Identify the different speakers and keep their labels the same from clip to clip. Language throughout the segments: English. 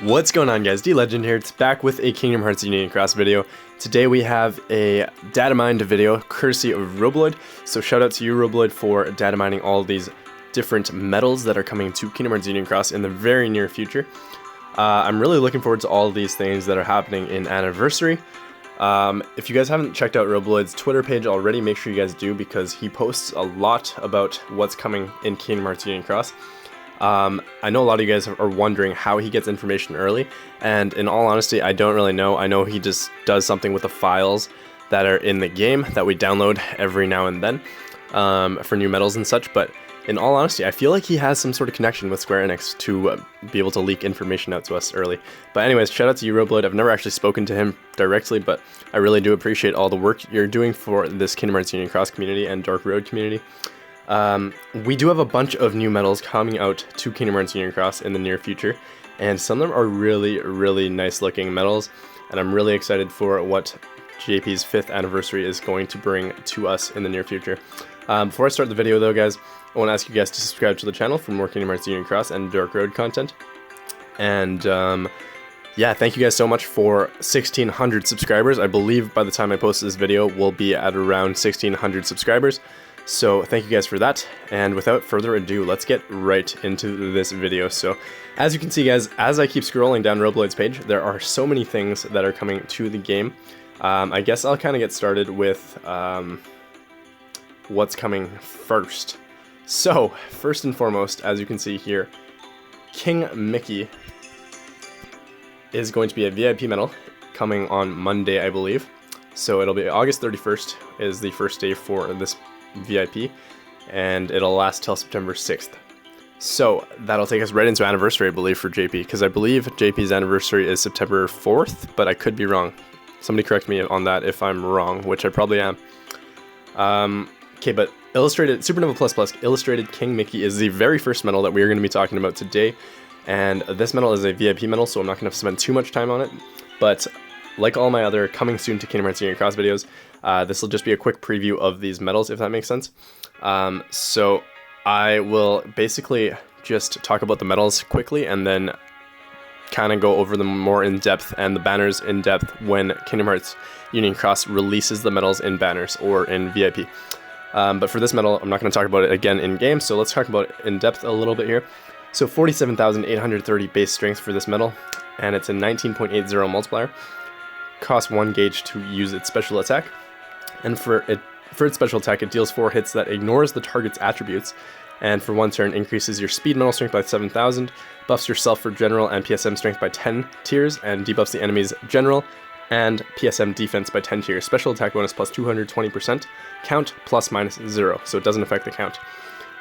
Speaker 1: What's going on, guys? DLegend here. It's back with a Kingdom Hearts Union Cross video. Today we have a data mined video courtesy of Roboloid. So shout out to you, Roboloid, for data mining all these different medals that are coming to Kingdom Hearts Union Cross in the very near future. I'm really looking forward to all of these things that are happening in Anniversary. If you guys haven't checked out Roboloid's Twitter page already, make sure you guys do, because he posts a lot about what's coming in Kingdom Hearts Union Cross. I know a lot of you guys are wondering how he gets information early, and in all honesty, I don't really know. I know he just does something with the files that are in the game that we download every now and then for new medals and such, but in all honesty, I feel like he has some sort of connection with Square Enix to be able to leak information out to us early. But anyways, shout out to you, Roboloid. I've never actually spoken to him directly, but I really do appreciate all the work you're doing for this Kingdom Hearts Union Cross community and Dark Road community. We do have a bunch of new medals coming out to Kingdom Hearts Union Cross in the near future, and some of them are really nice looking medals, and I'm really excited for what JP's 5th anniversary is going to bring to us in the near future. Before I start the video though, guys, I want to ask you guys to subscribe to the channel for more Kingdom Hearts Union Cross and Dark Road content. And yeah, thank you guys so much for 1,600 subscribers. I believe by the time I post this video, we'll be at around 1,600 subscribers. So thank you guys for that, and without further ado, let's get right into this video. So as you can see, guys, as I keep scrolling down Roboloid's page, there are so many things that are coming to the game. I guess I'll kind of get started with what's coming first. So first and foremost, as you can see here, King Mickey is going to be a VIP medal coming on Monday, I believe. So it'll be August 31st is the first day for this VIP, and it'll last till September 6th. So that'll take us right into Anniversary, I believe, for JP, because I believe JP's anniversary is September 4th, but I could be wrong. Somebody correct me on that if I'm wrong, which I probably am. Okay, but Illustrated Supernova Plus Plus Illustrated King Mickey is the very first medal that we are going to be talking about today, and this medal is a VIP medal, so I'm not going to spend too much time on it, but like all my other coming soon to Kingdom Hearts Union Cross videos, this will just be a quick preview of these medals, if that makes sense. So I will basically just talk about the medals quickly and then kind of go over them more in depth and the banners in depth when Kingdom Hearts Union Cross releases the medals in banners or in VIP. But for this medal, I'm not going to talk about it again in game, so let's talk about it in depth a little bit here. So 47,830 base strength for this medal, and it's a 19.80 multiplier. Costs 1 gauge to use its special attack, and for its special attack, it deals 4 hits that ignores the target's attributes, and for 1 turn increases your speed mental strength by 7,000, buffs yourself for general and PSM strength by 10 tiers, and debuffs the enemy's general and PSM defense by 10 tiers. Special attack bonus plus 220%, count plus minus 0, so it doesn't affect the count.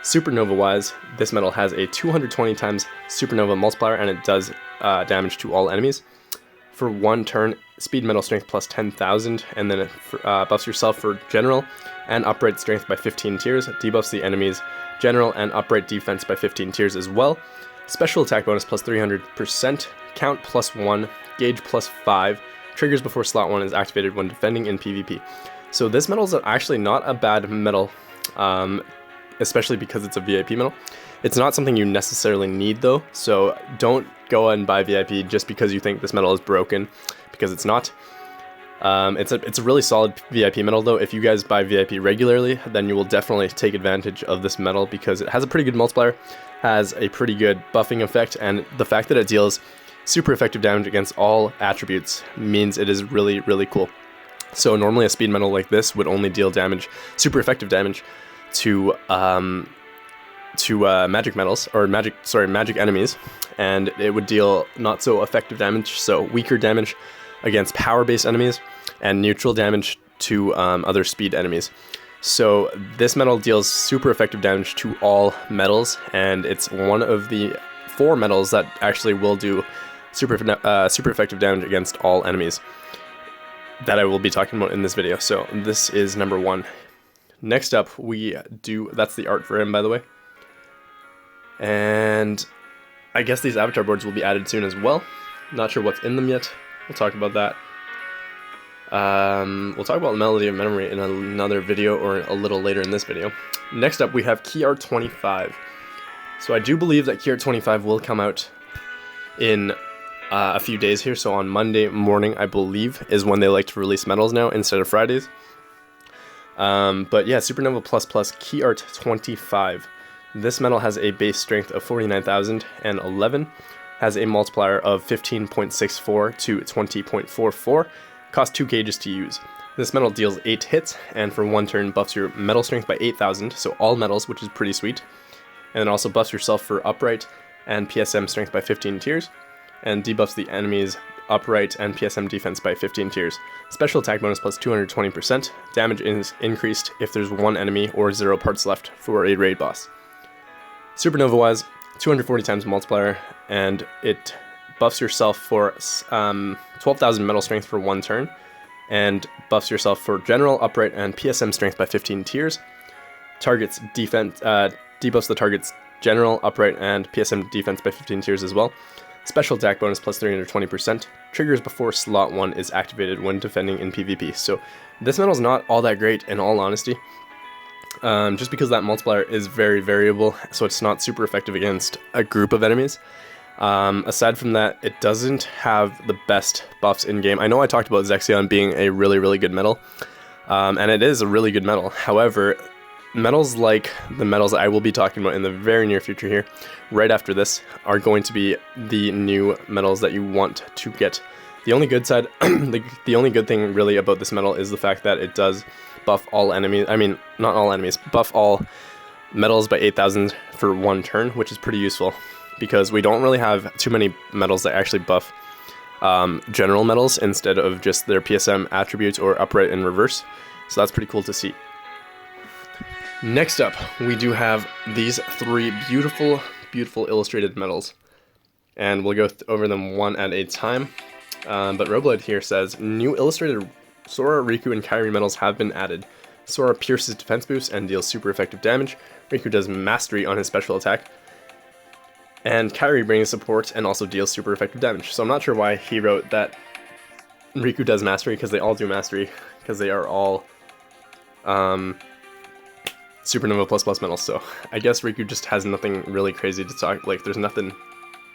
Speaker 1: Supernova wise, this medal has a 220 times supernova multiplier, and it does damage to all enemies. For 1 turn, speed mental strength plus 10,000, and then it buffs yourself for general and upright strength by 15 tiers, debuffs the enemy's general and upright defense by 15 tiers as well. Special attack bonus plus 300%, count plus 1, gauge plus 5, triggers before slot 1 is activated when defending in PvP. So this medal is actually not a bad medal, especially because it's a VIP medal. It's not something you necessarily need though, so don't go and buy VIP just because you think this medal is broken, because it's not. It's a really solid VIP medal though. If you guys buy VIP regularly, then you will definitely take advantage of this medal because it has a pretty good multiplier, has a pretty good buffing effect, and the fact that it deals super effective damage against all attributes means it is really cool. So normally a speed medal like this would only deal damage, super effective damage, to magic medals, or magic enemies, and it would deal not so effective damage, so weaker damage against power-based enemies, and neutral damage to other speed enemies. So this medal deals super effective damage to all medals, and it's one of the 4 medals that actually will do super effective damage against all enemies that I will be talking about in this video. So this is number 1. Next up, that's the art for him, by the way. And I guess these avatar boards will be added soon as well. Not sure what's in them yet. We'll talk about that. We'll talk about Melody of Memory in another video or a little later in this video. Next up, we have Key Art 25. So I do believe that Key Art 25 will come out in a few days here. So on Monday morning, I believe, is when they like to release medals now instead of Fridays. But yeah, Supernova Plus Plus Key Art 25. This medal has a base strength of 49,011, has a multiplier of 15.64 to 20.44, costs 2 gauges to use. This medal deals 8 hits, and for 1 turn buffs your medal strength by 8,000, so all medals, which is pretty sweet. And then also buffs yourself for upright and PSM strength by 15 tiers, and debuffs the enemy's upright and PSM defense by 15 tiers. Special attack bonus plus 220%. Damage is increased if there's 1 enemy or 0 parts left for a raid boss. Supernova wise, 240 times multiplier, and it buffs yourself for 12,000 metal strength for 1 turn, and buffs yourself for general, upright, and PSM strength by 15 tiers. Targets defense, debuffs the target's general, upright, and PSM defense by 15 tiers as well. Special attack bonus plus 320%. Triggers before slot 1 is activated when defending in PvP. So this medal is not all that great in all honesty. Just because that multiplier is very variable, so it's not super effective against a group of enemies. Aside from that, it doesn't have the best buffs in-game. I know I talked about Zexion being a really, really good medal, and it is a really good medal. However, medals like the medals I will be talking about in the very near future here, right after this, are going to be the new medals that you want to get. The only good side, the only good thing really about this medal is the fact that it does buff all enemies, not all enemies, buff all medals by 8,000 for 1 turn, which is pretty useful, because we don't really have too many medals that actually buff general medals instead of just their PSM attributes or upright and reverse, so that's pretty cool to see. Next up, we do have these 3 beautiful, beautiful illustrated medals, and we'll go over them one at a time. But Roboloid here says, new illustrated Sora, Riku, and Kairi medals have been added. Sora pierces defense boosts and deals super effective damage. Riku does mastery on his special attack. And Kairi brings support and also deals super effective damage. So I'm not sure why he wrote that Riku does mastery, because they all do mastery, because they are all Supernova plus plus medals. So I guess Riku just has nothing really crazy to talk, like there's nothing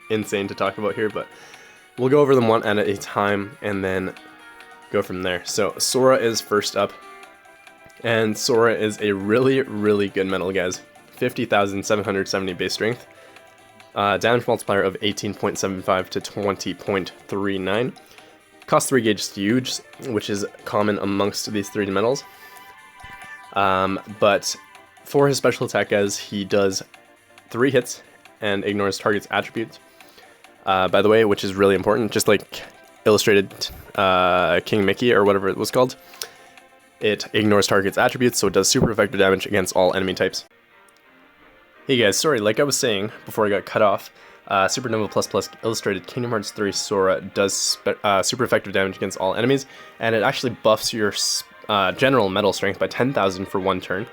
Speaker 1: insane to talk about here, but we'll go over them one at a time and then go from there. So Sora is first up, and Sora is a really, really good medal, guys. 50,770 base strength, damage multiplier of 18.75 to 20.39, cost 3 gauges to use, which is common amongst these 3 medals. But for his special attack, guys, he does 3 hits and ignores target's attributes, by the way, which is really important, just like illustrated King Mickey or whatever it was called. It ignores target's attributes, so it does super effective damage against all enemy types. Hey guys, sorry, like I was saying before I got cut off, Supernova Plus Plus illustrated Kingdom Hearts 3 Sora does super effective damage against all enemies, and it actually buffs your general metal strength by 10,000 for 1 turn.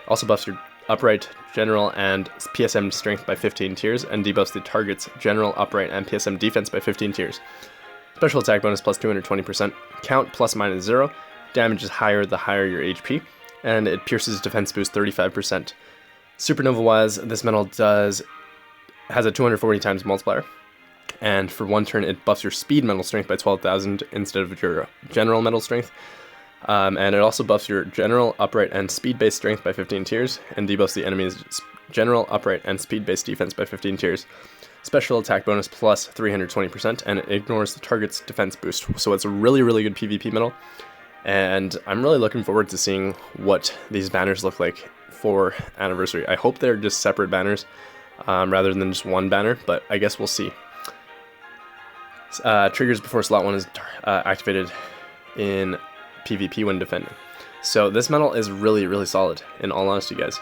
Speaker 1: Also buffs your upright, general, and PSM strength by 15 tiers, and debuffs the target's general, upright, and PSM defense by 15 tiers. Special attack bonus plus 220%, count plus minus 0, damage is higher the higher your HP, and it pierces defense boost 35%. Supernova wise, this medal has a 240 times multiplier, and for 1 turn it buffs your speed metal strength by 12,000 instead of your general metal strength. And it also buffs your general, upright, and speed-based strength by 15 tiers, and debuffs the enemy's general, upright, and speed-based defense by 15 tiers. Special attack bonus plus 320%, and it ignores the target's defense boost. So it's a really, really good PvP medal, and I'm really looking forward to seeing what these banners look like for Anniversary. I hope they're just separate banners, rather than just one banner, but I guess we'll see. Triggers before slot 1 is activated in PvP when defending. So this medal is really, really solid, in all honesty, guys.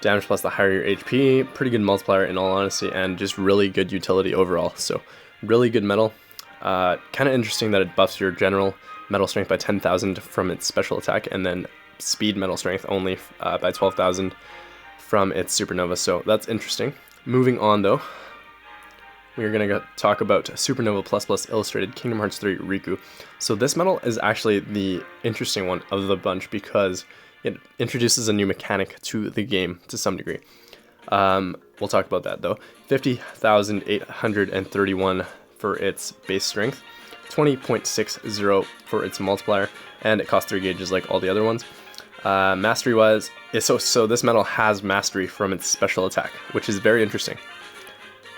Speaker 1: Damage plus the higher your HP, pretty good multiplier in all honesty, and just really good utility overall. So really good medal. Kind of interesting that it buffs your general metal strength by 10,000 from its special attack, and then speed metal strength only by 12,000 from its Supernova. So that's interesting. Moving on though, we are going to talk about Supernova Plus Plus Illustrated Kingdom Hearts 3 Riku. So this medal is actually the interesting one of the bunch because it introduces a new mechanic to the game to some degree. We'll talk about that though. 50,831 for its base strength, 20.60 for its multiplier, and it costs 3 gauges like all the other ones. Mastery wise, so this medal has mastery from its special attack, which is very interesting.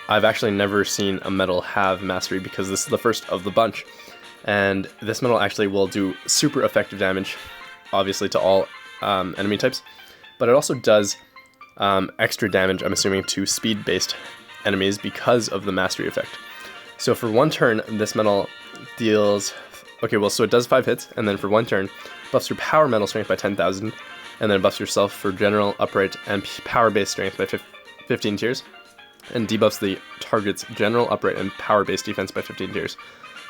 Speaker 1: I've actually never seen a medal have mastery because this is the first of the bunch. And this medal actually will do super effective damage, obviously to all enemy types, but it also does extra damage, I'm assuming, to speed-based enemies because of the mastery effect. So for 1 turn, this medal deals... Okay, well, so it does 5 hits, and then for 1 turn, buffs your power medal strength by 10,000, and then buffs yourself for general, upright, and power-based strength by 15 tiers, and debuffs the target's general, upright, and power-based defense by 15 tiers.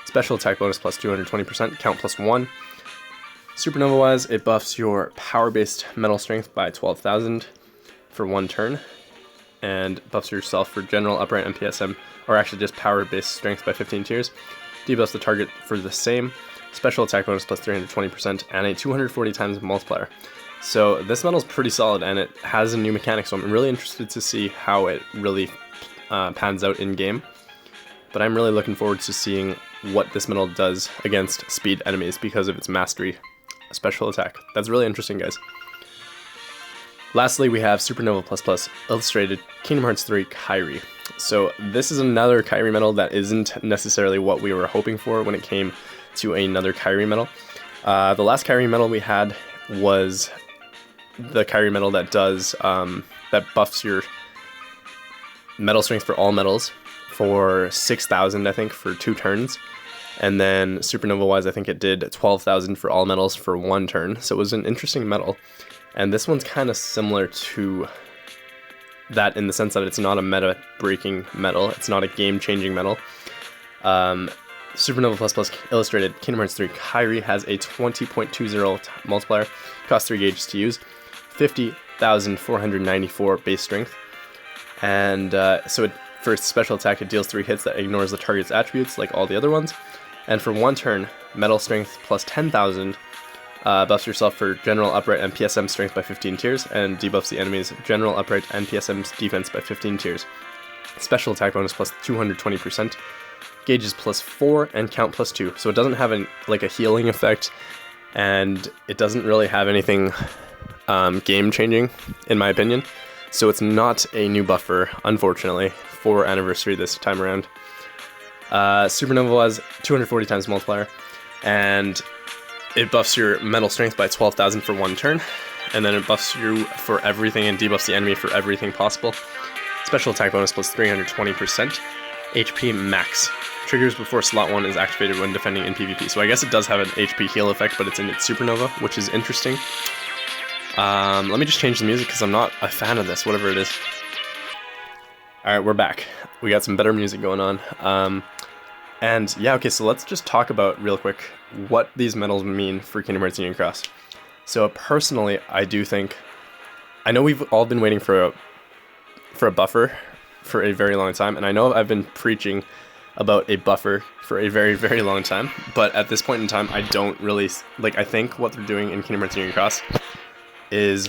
Speaker 1: Special attack bonus plus 220%, count plus 1. Supernova wise, it buffs your power-based metal strength by 12,000 for 1 turn, and buffs yourself for general, upright, and PSM, or actually just power-based strength by 15 tiers. Debuffs the target for the same. Special attack bonus plus 320%, and a 240 times multiplier. So this medal's pretty solid, and it has a new mechanic, so I'm really interested to see how it really pans out in game. But I'm really looking forward to seeing what this medal does against speed enemies because of its mastery special attack. That's really interesting, guys. Lastly, we have Supernova Plus Plus Illustrated Kingdom Hearts 3 Kairi. So this is another Kairi medal that isn't necessarily what we were hoping for when it came to another Kairi medal. The last Kairi medal we had was the Kairi medal that does that buffs your metal strength for all medals for 6,000, I think, for 2 turns. And then Supernova wise, I think it did 12,000 for all medals for 1 turn. So it was an interesting medal. And this one's kind of similar to that in the sense that it's not a meta-breaking medal. It's not a game-changing medal. Supernova Plus Plus Illustrated Kingdom Hearts 3 Kairi has a 20.20 multiplier, costs 3 gauges to use, 50,494 base strength, and so for its special attack it deals 3 hits that ignores the target's attributes like all the other ones, and for 1 turn, metal strength plus 10,000 buffs yourself for general, upright, and PSM strength by 15 tiers, and debuffs the enemy's general, upright, and PSM defense by 15 tiers. Special attack bonus plus 220%. Gauges plus 4 and count plus 2. So it doesn't have a healing effect, and it doesn't really have anything game changing in my opinion. So it's not a new buffer, unfortunately, for Anniversary this time around. Supernova has 240 times multiplier, and it buffs your metal strength by 12,000 for 1 turn, and then it buffs you for everything and debuffs the enemy for everything possible. Special attack bonus plus 320%. HP max. Triggers before slot 1 is activated when defending in PvP. So I guess it does have an HP heal effect, but it's in its Supernova, which is interesting. Let me just change the music because I'm not a fan of this, whatever it is. Alright, we're back. We got some better music going on. And yeah, okay, so let's just talk about real quick what these medals mean for Kingdom Hearts Union Cross. So personally, I do think, I know we've all been waiting for a buffer for a very long time, and I know I've been preaching about a buffer for a very, very long time, but at this point in time, I don't really, I think what they're doing in Kingdom Hearts Union Cross is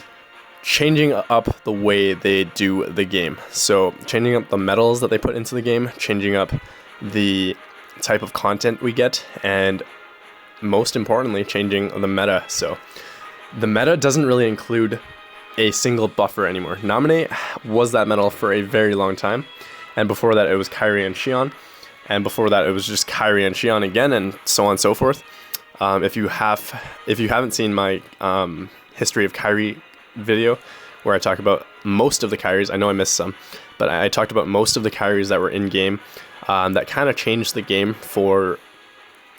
Speaker 1: changing up the way they do the game. So changing up the medals that they put into the game, changing up the type of content we get, and most importantly, changing the meta. So the meta doesn't really include a single buffer anymore. Nominate was that medal for a very long time, and before that it was Kairi and Xion, and before that it was just Kairi and Xion again, and so on and so forth. If you haven't seen my history of Kairi video, where I talk about most of the Kairis, I know I missed some, but I talked about most of the Kairis that were in game, that kind of changed the game for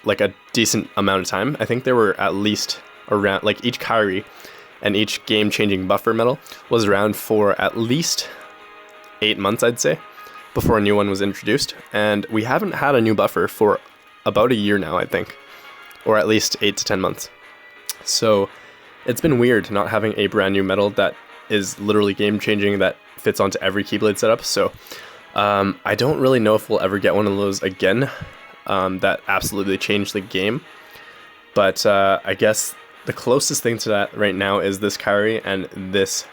Speaker 1: a decent amount of time. I think there were at least around, each Kairi and each game-changing buffer medal was around for at least 8 months, I'd say, before a new one was introduced. And we haven't had a new buffer for about a year now, I think, or at least 8 to 10 months. So it's been weird not having a brand new medal that is literally game-changing, that fits onto every Keyblade setup. So I don't really know if we'll ever get one of those again that absolutely changed the game. But I guess the closest thing to that right now is this Kairi and this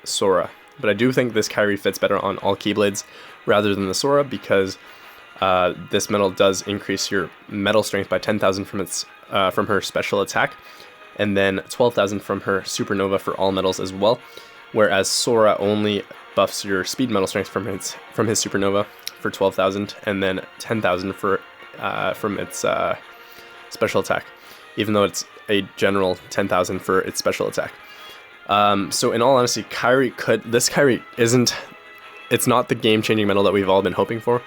Speaker 1: Sora. But I do think this Kairi fits better on all Keyblades rather than the Sora, because This medal does increase your medal strength by 10,000 from her special attack, and then 12,000 from her supernova for all medals as well. Whereas Sora only buffs your speed medal strength from his supernova for 12,000, and then 10,000 from its special attack, even though it's a general 10,000 for its special attack. So in all honesty, this Kairi it's not the game-changing medal that we've all been hoping for.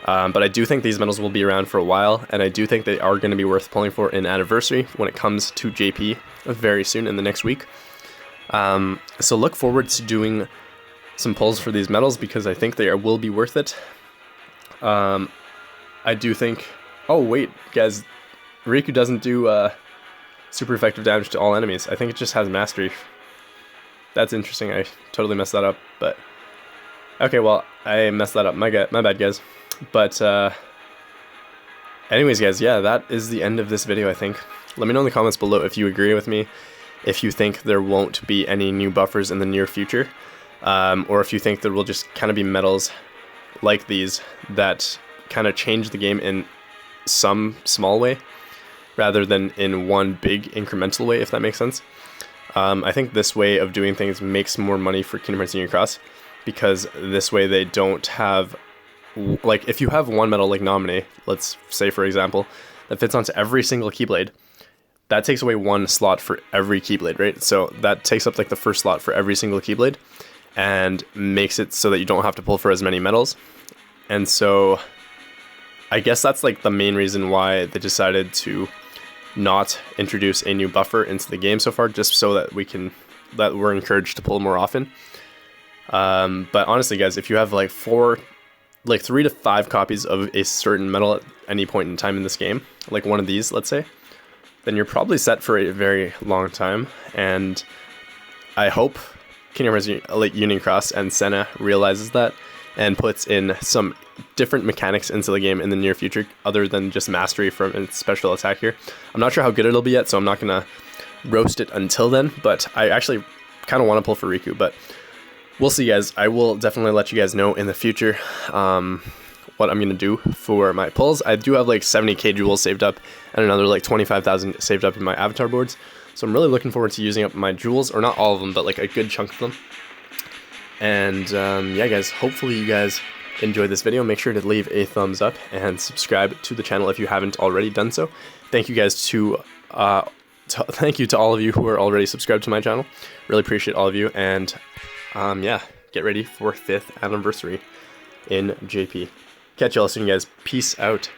Speaker 1: But I do think these medals will be around for a while, and I do think they are going to be worth pulling for in Anniversary when it comes to JP very soon in the next week. So look forward to doing some pulls for these medals because I think they will be worth it. I do think... Oh wait, guys, Riku doesn't do super effective damage to all enemies. I think it just has Mastery. That's interesting. I totally messed that up, but... Okay, well, I messed that up. My bad, guys. But anyways, guys, yeah, that is the end of this video, I think. Let me know in the comments below if you agree with me, if you think there won't be any new buffers in the near future, or if you think there will just kind of be medals like these that kind of change the game in some small way, rather than in one big incremental way, if that makes sense. I think this way of doing things makes more money for Kingdom Hearts Union Cross, because this way they don't have... Like, if you have one medal like Nominee, let's say for example, that fits onto every single Keyblade, that takes away one slot for every Keyblade, right? So that takes up like the first slot for every single Keyblade, and makes it so that you don't have to pull for as many medals. And so I guess that's like the main reason why they decided to not introduce a new buffer into the game so far, just so that we're encouraged to pull more often. But honestly, guys, if you have like 3 to 5 copies of a certain medal at any point in time in this game, like one of these, let's say, then you're probably set for a very long time. And I hope Kingdom Hearts Union Cross and Senna realizes that and puts in some different mechanics into the game in the near future, other than just Mastery from its special attack here. I'm not sure how good it'll be yet, so I'm not going to roast it until then, but I actually kind of want to pull for Riku, but... We'll see, guys. I will definitely let you guys know in the future what I'm going to do for my pulls. I do have like 70k jewels saved up and another like 25,000 saved up in my avatar boards. So I'm really looking forward to using up my jewels, or not all of them, but like a good chunk of them. And yeah, guys, hopefully you guys enjoyed this video. Make sure to leave a thumbs up and subscribe to the channel if you haven't already done so. Thank you guys thank you to all of you who are already subscribed to my channel. Really appreciate all of you, and yeah, get ready for 5th anniversary in JP. Catch y'all soon, guys. Peace out.